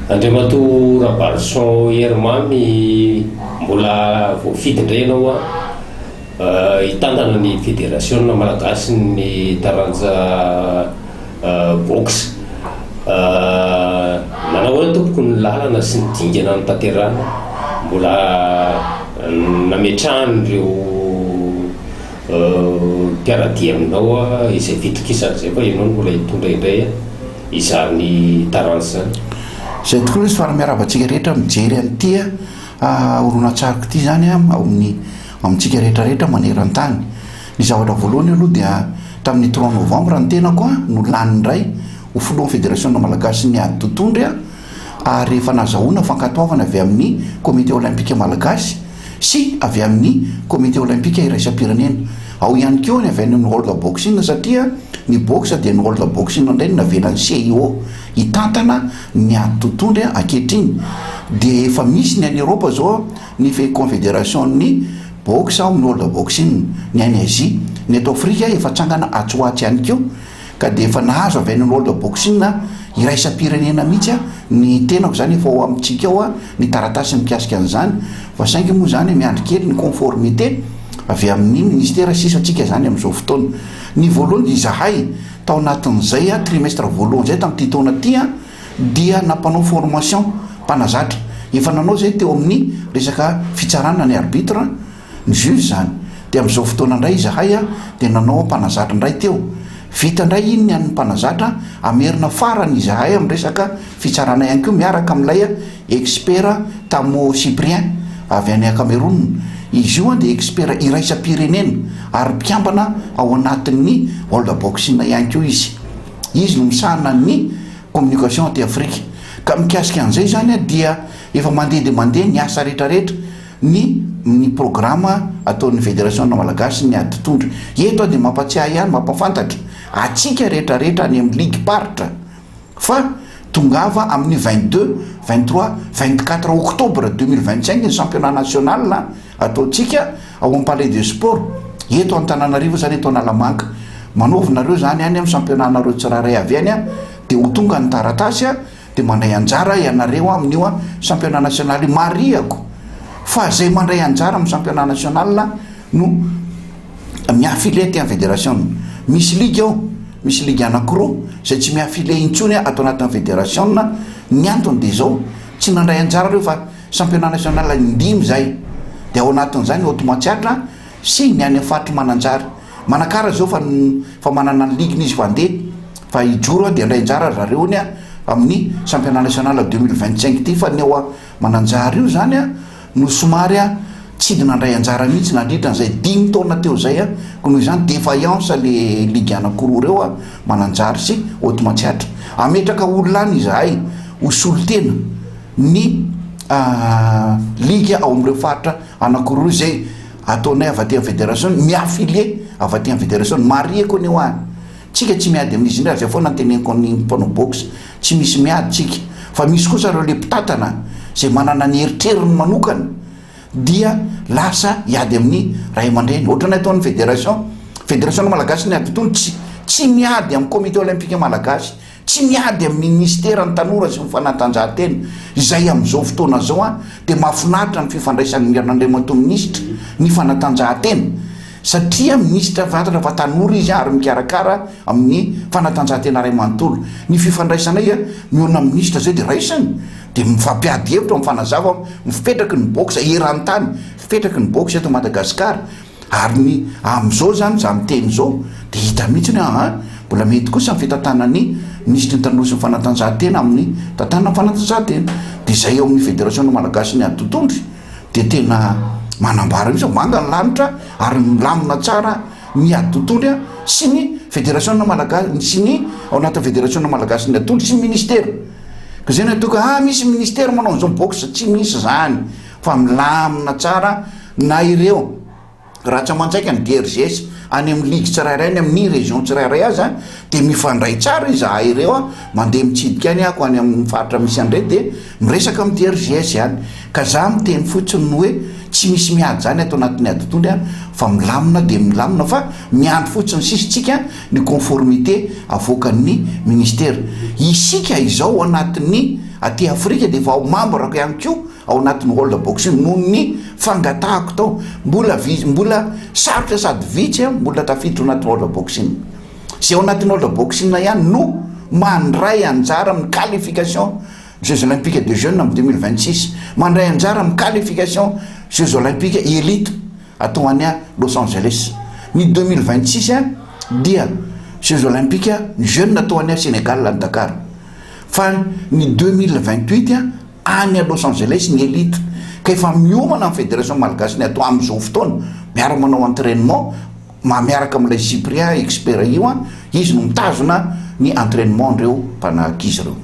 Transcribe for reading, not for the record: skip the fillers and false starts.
Andriamatoa Rabarson Hermamy mbola voafidy indray ianao hitantana ny fédération malagasy ny taranja boxe. Nanao hoe tompoko ny lalana sy ny dingana ny tanterana mbola nametrahany ireo mpiaradia aminao izay fitokisana zay fa ianao mbola hitondra indray izany taranja zany. Zay tokoa izy fa miarabantsika rehetra mijery an'ity horonan-tsariko ity zany amintsika rehetrarehetra maneran-tany. Ny zavatra voalohany aloha dia tamin'ny 3 novembre ny tenako no lany ray ho filohan'ny fédération malagasy ny ady totondry ary rehefa nazahoana fankatoavana avy amin'ny comité olympique malagasy sy avy amin'ny comité olympique iraisam-pirenena. Ao ihany koa ny avy any amin'ny world boxing satria ny boxe dia ny world boxing indray navenany CIO hitantana ny ady totondry ankehitriny. Dia efa misy ny any Europa zao ny confédération ny boxe amin'ny world boxing ny any Asie, ny eto Afrika efa tsangana atsoaty ihany koa ka dia efa nahazo avy any amin'ny world boxing iraisam-pirenena mihitsy ny tenako zany efa ao amintsika ao ny taratasy mikasika an'izany fa saingy moa zany miandry kely ny conformité avy amin'ny ministère sisatsika zany amin'izao fotoana. Ny voalohany izahay tao anatin'izay trimestre voalohany zay tamin'ity taona ty dia nampanao formation mpanazatra efa nanao zay teo amin'ny resaka fitsarana ny arbitre ny juge zany. Dia amin'izao fotoana indray izahay dia nanao mpanazatra indray teo vita indray iny ny an'ny mpanazatra amerina farany izahay amin'ny resaka fitsarana ihany koa miaraka amin'ilay expert Tamo Cyprien avy any Cameroun. Izy io dia expert iraisam-pirenena ary mpiambana ao anatin'ny world boxing ihany koa izy no misahana ny communication aty Afrika. Ka mikasika an'izay zany dia efa mandeha dia mandeha ny asa rehetrarehetra ny programme ataon'ny fédération malagasy ny ady totondry. Eto dia mampatsiahy ihany mampafantatra atsika rehetrarehetra any amin'ny ligue partre fa tongava amin'ny 22, 23, 24 octobre 2025 ny championnat national ataontsika ao amin'ny palais de sport eto Antananarivo zany eto Analamanga. Manaovinareo zany any amin'ny championnat nareo tsiraray avy any dia ho tonga ny taratasy dia mandray anjara ianareo amin'io championnat national mariako. Fa zay mandray anjara amin'ny championnat national no miaffilié ty amin'ny fédération. Misy ligue ao, misy ligue anankiroa zay tsy miaffilié intsony atao anatin'ny fédération. Ny antony dia zao tsy nandray anjara reo fa championnat national indimy zay dia ao anatin'izany automatsiatra sy ny any faty mananjara manakara zao fa manana ny ligue izy vandeha fa ijoro dia andray anjara zareo ny amin'ny championnat national 2025 ty fa ny ao mananjara io zany no somary tsy dia nandray anjara mihitsy nandritra n'izay 5 taona teo zay ko noho izany défaillance le ligue anankiroa reo mananjara sy automatsiatra ametraka olona any izahay hosolo tena ny ligue ao amin'ireo faritra anankiroa zay ataonay avy aty amin'ny fédération miaffilié avy aty amin'ny fédération mariako ny ho any tsika tsy miady amin'izy indray zay foana teneniko ny mpanao boxe tsy misy miady tsika fa misy kosa reo le mpitatana zay manana ny eritreriny manokana dia lasa hiady amin'ny ray aman-dreny ohatran'ny ataon'ny fédération malagasy ny ady totondry tsy miady amin'ny comité olympique malagasy tsy miady amin'ny ministère ny tanora sy ny fanatanjahantena izay amin'izao fotoana zao dia mahafinaritra ny fifandraisan'ny Andriamatoa ministre ny fanatanjahantena satria ministre fantatra fa tanora izy ary mikarakara amin'ny fanatanjahantena ray manontolo. Ny fifandraisanay miona ministre zay dia raisany dia mifampiady hevitra mifanazava mipetraky ny boxe eran-tany fipetraky ny boxe eto Madagasikara ary ny amin'izao zany za miteny zao dia hita mihitsy ny mbola mety kosa ny fitantanany ministre ny tanora sy ny fanatanjahantena amin'ny tantanana fanatanjahantena. Dia zay ao amin'ny fédération malagasy ny ady totondry dia tena manambara mihitsy manga ny lanitra ary milamina tsara ny ady totondry sy ny fédération malagasy sy ny ao anatin'ny fédération malagasy ny ady totondry sy ny ministère. Ka zay natoka misy ministère manao an'izao boxe tsy misy zany fa milamina tsara na ireo raha tsy aman-tsaika ny DRGS any amin'ny ligue tsirairay ny amin'ny région tsirairay azy a de mifandray tsara izahay ireo a mandeha mitsidika any ako any amin'ny faritra misy andray de miresaka amin'ny DRGS ihany ka za miteny fotsiny hoe tsy misy miady zany atao anatin'ny adotondry a fa milamina de milamina fa miandry fotsiny sisitsika ny conformité avoakan'ny ministère isika izao anatin'ny aty Afrika de efa ao mambrako ihany ko ao anatin'ny world boxing noho ny fangatahako tao mbola sarotra sady vitsy mbola tafiditra anatin'ny world boxing zay ao anatin'ny world boxing ihany no mandray anjara amin'ny qualification Jeux olympiques de jeunes en 2026 mandray anjara amin'ny qualification Jeux olympiques élite atao any a Los Angeles ny 2026 dia Jeux olympiques jeunes atao any a Sénégal à Dakar fa ny 2028 any a Los Angeles ny élite ka efa miomana amin'ny fédération malagasy ny atao amin'izao fotoana miaraka manao entraînement miaraka amin'ilay Cyprien expert io izy no mitazona ny entraînement andreo mpanahaka izy ireo